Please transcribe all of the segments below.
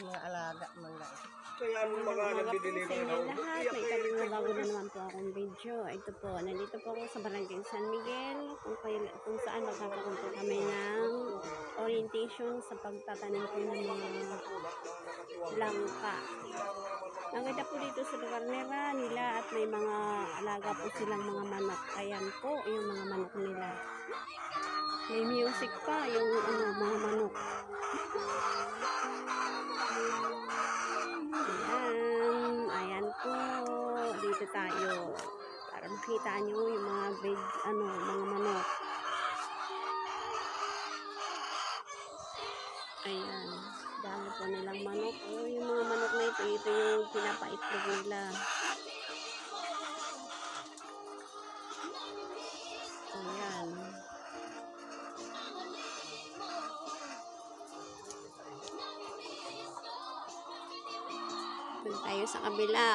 mga alaga man lang. Kaya ang mga nabibili sa inyo lahat, may kabing bago na naman po akong video. Ito po, nandito po ako sa Barangay San Miguel, kung saan magkakaroon po kami ng orientation sa pagtatanim po ng mga langka. Nakita po dito sa lugar nila at may mga alaga po silang mga manok. Ayan po yung mga manok nila. May music pa yung mga manok. Ayan po. Dito tayo para makita nyo yung mga mga manok. Ayan. Dami po nilang manok. Yung mga manok na ito yung pinapaitlog nila. Ayan. Doon tayo sa kabila.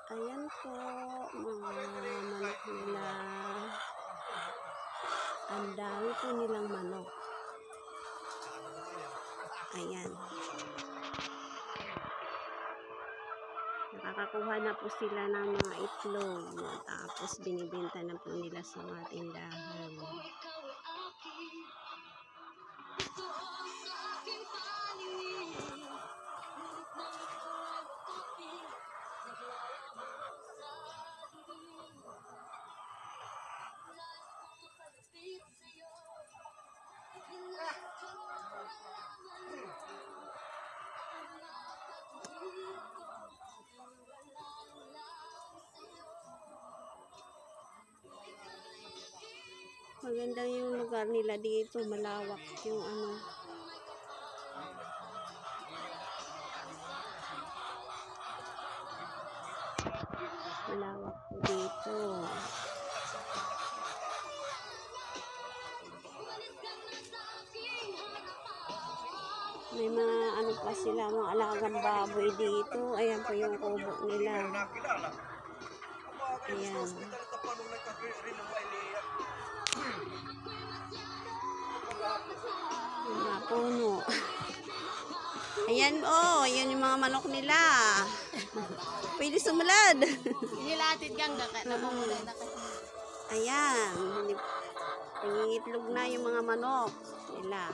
Ayan po, mga manok nila. Ang dami po nilang manok. Ayan. Nakakakuha na po sila ng mga itlog. Tapos binibenta na po nila sa mga tindahan. Maganda yung lugar nila dito, malawak yung malawak po dito. May mga pa sila, mga alagang baboy dito. Ayan po yung kubo nila. Ayan. Mga puno. Ayan yan yung mga manok nila. Pwede sumulad. Inilatid kang dakat. Ayan. Nangingitlog na yung mga manok nila.